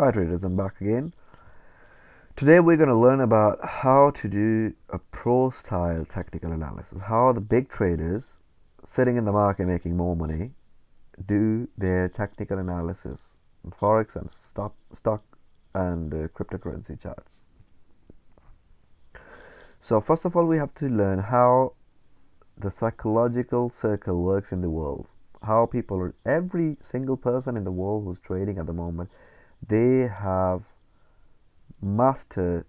Hi traders, I'm back again. Today we're going to learn about how to do a pro style technical analysis. How the big traders sitting in the market making more money do their technical analysis on forex and stock and cryptocurrency charts. So first of all, we have to learn how the psychological circle works in the world. How every single person in the world who's trading at the moment, they have mastered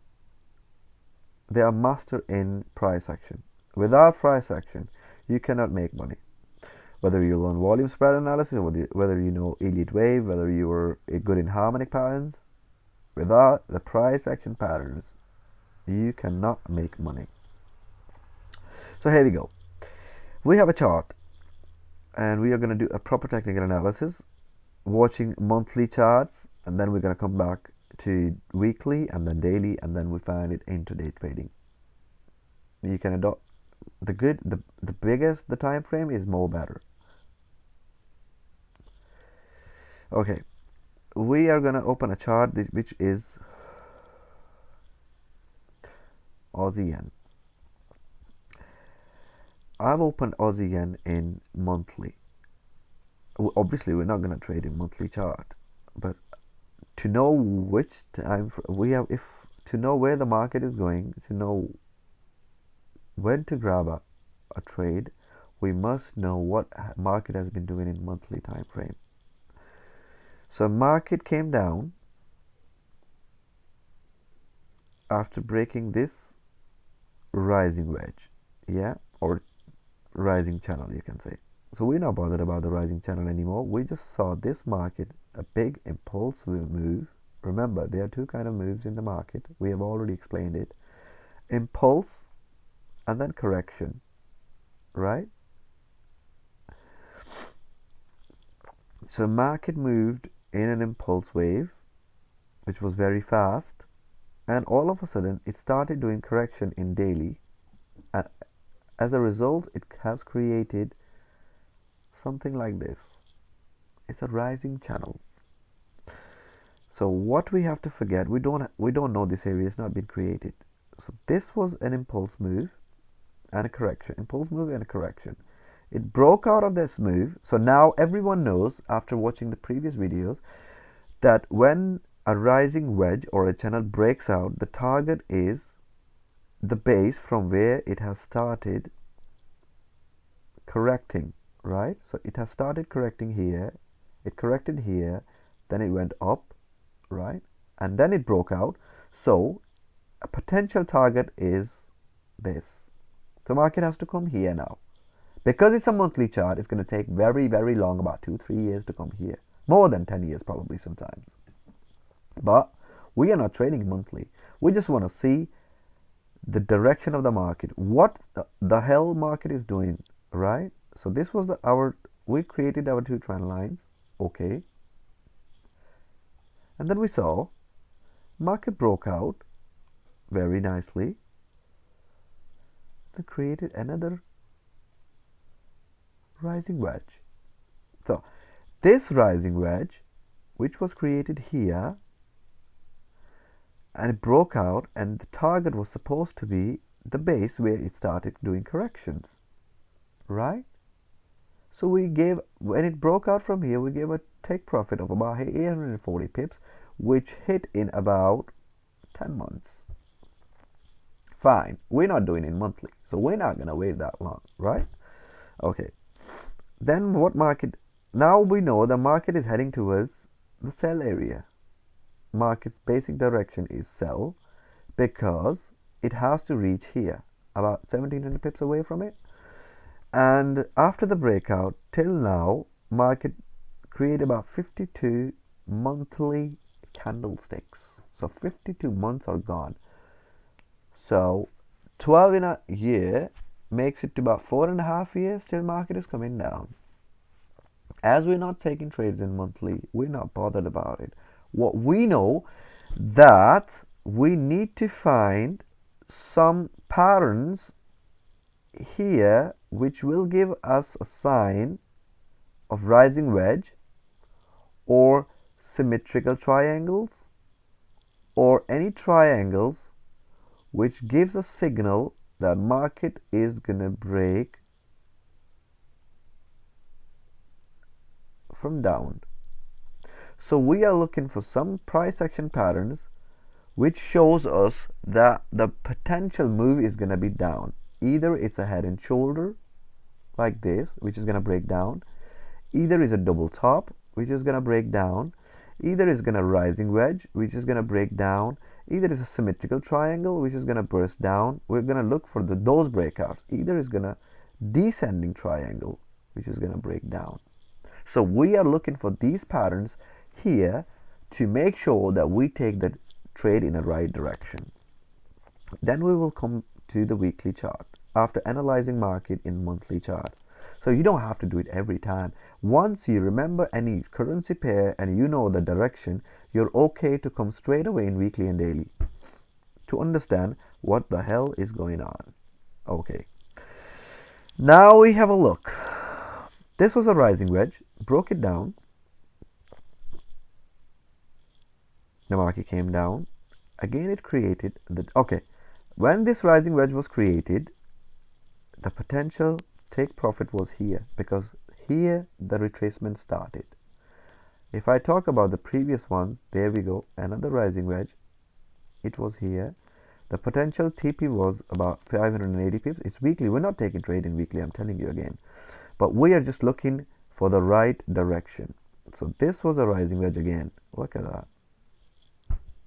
they are master in price action. Without price action, you cannot make money. Whether you learn volume spread analysis, whether you know elite wave, whether you are good in harmonic patterns, without the price action patterns, you cannot make money. So here we go. We have a chart, and we are going to do a proper technical analysis, watching monthly charts, and then we're going to come back to weekly and then daily, and then we find it intraday trading. You can adopt the biggest the time frame is more better. Okay, we are gonna open a chart which is Aussie yen. I've opened Aussie yen in monthly. Obviously we're not gonna trade in monthly chart, but to know which time we have, if to know where the market is going, to know when to grab a trade, we must know what market has been doing in monthly time frame. So market came down after breaking this rising wedge, yeah, or rising channel, you can say. So we're not bothered about the rising channel anymore. We just saw this market, a big impulse move. Remember, there are two kind of moves in the market. We have already explained it. Impulse and then correction, right? So market moved in an impulse wave, which was very fast, and all of a sudden it started doing correction in daily, and as a result it has created something like this. It's a rising channel. So what we have to forget, we don't know this area has not been created. So this was an impulse move and a correction, impulse move and a correction. It broke out of this move. So now everyone knows, after watching the previous videos, that when a rising wedge or a channel breaks out, the target is the base from where it has started correcting, right? So it has started correcting here, it corrected here, then it went up, right? And then it broke out. So a potential target is this. So market has to come here now. Because it's a monthly chart, it's going to take very, very long, about 2-3 years to come here. More than 10 years probably sometimes. But we are not trading monthly. We just want to see the direction of the market. What the hell market is doing, right? So this was we created our two trend lines. Okay. And then we saw market broke out very nicely. Then created another rising wedge. So this rising wedge, which was created here, and it broke out, and the target was supposed to be the base where it started doing corrections, right? So when it broke out from here, we gave a take profit of about 840 pips, which hit in about 10 months. Fine, we're not doing it monthly, so we're not gonna wait that long, right? Okay. Then what market? Now we know the market is heading towards the sell area. Market's basic direction is sell because it has to reach here, about 1700 pips away from it. And after the breakout till now, market created about 52 monthly candlesticks. So 52 months are gone. So 12 in a year makes it to about 4.5 years till market is coming down. As we're not taking trades in monthly, we're not bothered about it. What we know, that we need to find some patterns here which will give us a sign of rising wedge or symmetrical triangles or any triangles which gives a signal that market is gonna break from down. So we are looking for some price action patterns which shows us that the potential move is gonna be down. Either it's a head and shoulder like this, which is gonna break down. Either is a double top, which is gonna break down. Either is gonna rising wedge, which is gonna break down. Either is a symmetrical triangle, which is gonna burst down. We're gonna look for those breakouts. Either is gonna descending triangle, which is gonna break down. So we are looking for these patterns here to make sure that we take the trade in the right direction. Then we will come to the weekly chart after analyzing market in monthly chart. So you don't have to do it every time. Once you remember any currency pair and you know the direction, you're okay to come straight away in weekly and daily to understand what the hell is going on. Okay. Now we have a look. This was a rising wedge, broke it down. The market came down. Again it created the, okay. When this rising wedge was created, the potential take profit was here because here the retracement started. If I talk about the previous ones, there we go, another rising wedge. It was here. The potential TP was about 580 pips. It's weekly. We're not taking trade in weekly, I'm telling you again. But we are just looking for the right direction. So this was a rising wedge again. Look at that.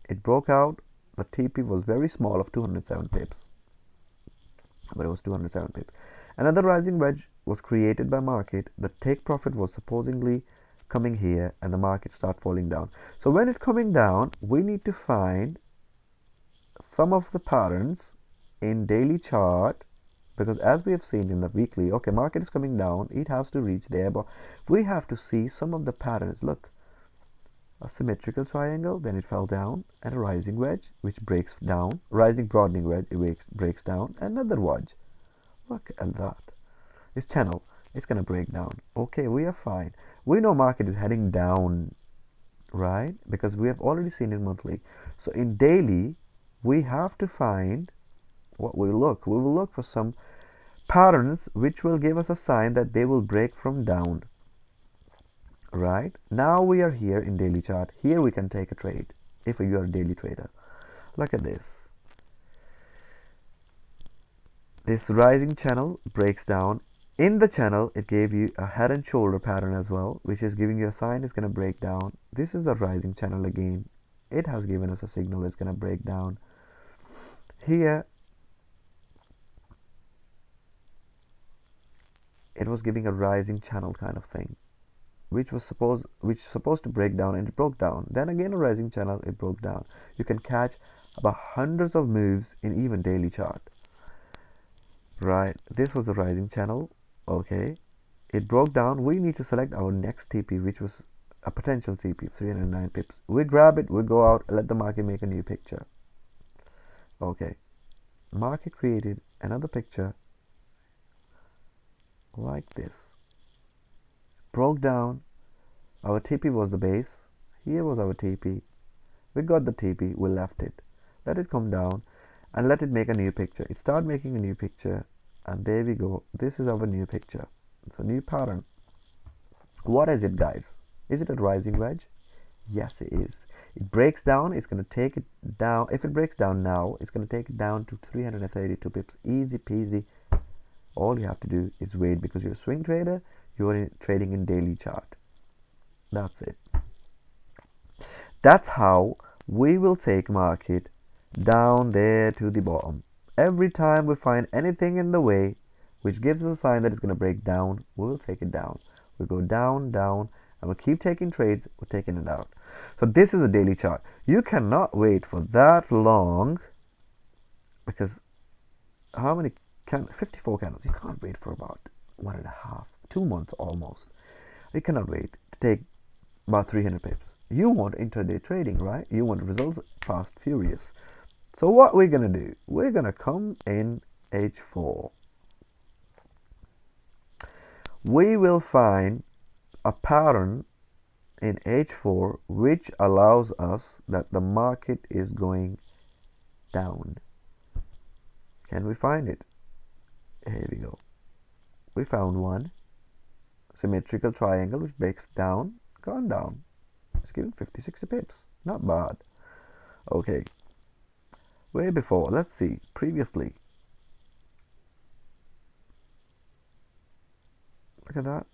It broke out. The TP was very small of 207 pips. But it was 207 pips. Another rising wedge was created by market. The take profit was supposedly coming here and the market start falling down. So when it's coming down, we need to find some of the patterns in daily chart, because as we have seen in the weekly, okay, market is coming down, it has to reach there, but we have to see some of the patterns. Look, a symmetrical triangle, then it fell down, and a rising wedge which breaks down, rising broadening wedge, it breaks down, another wedge. Look at that. This channel, it's gonna break down. Okay, we are fine. We know market is heading down, right? Because we have already seen it monthly. So in daily, we have to find what we look. We will look for some patterns which will give us a sign that they will break from down. Right? Now we are here in daily chart. Here we can take a trade if you are a daily trader. Look at this. This rising channel breaks down. In the channel, it gave you a head and shoulder pattern as well, which is giving you a sign it's going to break down. This is a rising channel again. It has given us a signal it's going to break down. Here, it was giving a rising channel kind of thing, which was supposed to break down, and it broke down. Then again a rising channel, it broke down. You can catch about hundreds of moves in even daily chart. Right, this was a rising channel. Okay, it broke down. We need to select our next TP, which was a potential TP, 309 pips. We grab it, we go out, let the market make a new picture. Okay, market created another picture like this. Broke down. Our TP was the base. Here was our TP. We got the TP, we left it. Let it come down and let it make a new picture. It started making a new picture, and there we go. This is our new picture. It's a new pattern. What is it, guys? Is it a rising wedge? Yes, it is. It breaks down, it's going to take it down. If it breaks down now, it's going to take it down to 332 pips. Easy peasy. All you have to do is wait, because you're a swing trader, you're trading in daily chart. That's it. That's how we will take market down there to the bottom. Every time we find anything in the way which gives us a sign that it's going to break down, we'll take it down. We go down, down, and we'll keep taking trades. We're taking it out. So this is a daily chart. You cannot wait for that long, because how many 54 candles? You can't wait for about 1.5, 2 months almost. You cannot wait to take about 300 pips. You want intraday trading, right? You want results fast, furious. So what we're gonna do? We're gonna come in H4. We will find a pattern in H4, which allows us that the market is going down. Can we find it? Here we go. We found one symmetrical triangle which breaks down, gone down. It's given 50-60 pips. Not bad. Okay. Way before, let's see. Previously. Look at that.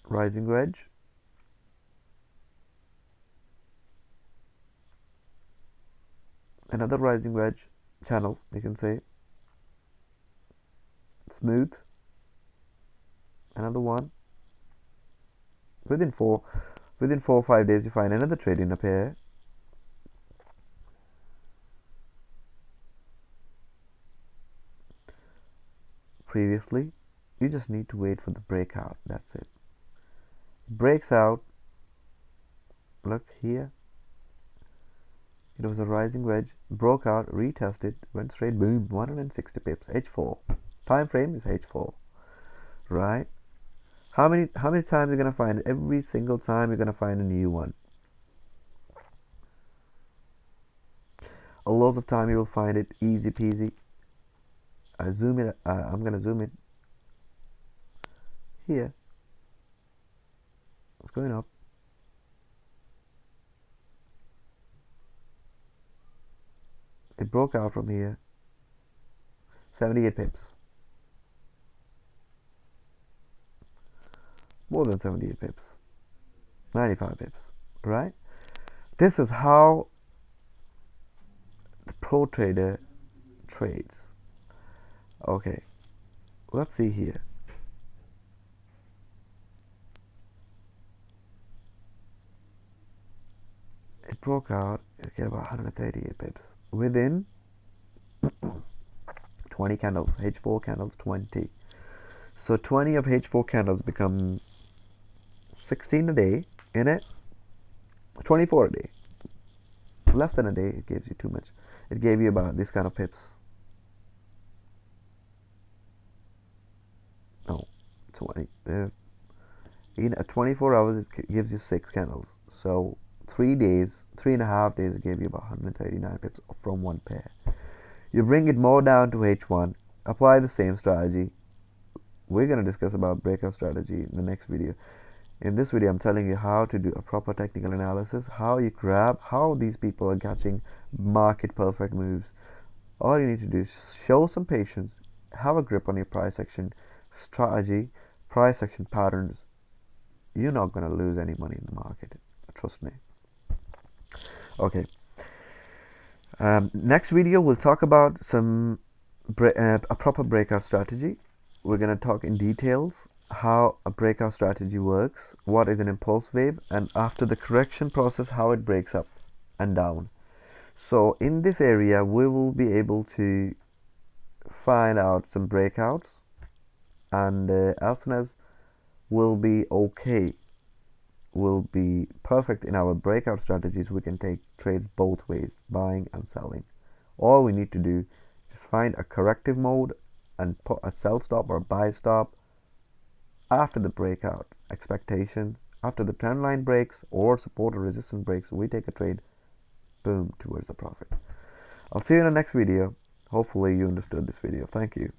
Rising wedge. Another rising wedge channel, you can say. Smooth. Another one. Within 4 or 5 days you find another trade in a pair. Previously, you just need to wait for the breakout. That's it. Breaks out. Look here. It was a rising wedge, broke out, retested, went straight, boom, 160 pips. H4. Time frame is H4. Right? How many times you're gonna find it? Every single time you're gonna find a new one. A lot of time you will find it easy peasy. I zoom it. I'm gonna zoom it here. It's going up. It broke out from here. 78 pips. More than 78 pips. 95 pips. Right? This is how the pro trader trades. Okay. Let's see here. It broke out. It gave about 138 pips. Within 20 candles. H4 candles, 20. So 20 of H4 candles become 16 a day in it. 24 a day. Less than a day, it gives you too much. It gave you about this kind of pips. No, 20. In 24 hours, it gives you 6 candles. So 3 days, 3.5 days, it gave you about 139 pips from one pair. You bring it more down to H1, apply the same strategy. We're going to discuss about breakout strategy in the next video. In this video, I'm telling you how to do a proper technical analysis, how you grab, how these people are catching market perfect moves. All you need to do is show some patience, have a grip on your price action strategy, price action patterns. You're not going to lose any money in the market. Trust me. Okay. Next video, we'll talk about a proper breakout strategy. We're going to talk in details how a breakout strategy works, what is an impulse wave, and after the correction process, how it breaks up and down. So in this area, we will be able to find out some breakouts, and as soon as we'll be okay, we'll be perfect in our breakout strategies, we can take trades both ways, buying and selling. All we need to do is find a corrective mode and put a sell stop or buy stop after the breakout expectation. After the trend line breaks or support or resistance breaks, we take a trade, boom, towards the profit. I'll see you in the next video. Hopefully you understood this video. Thank you.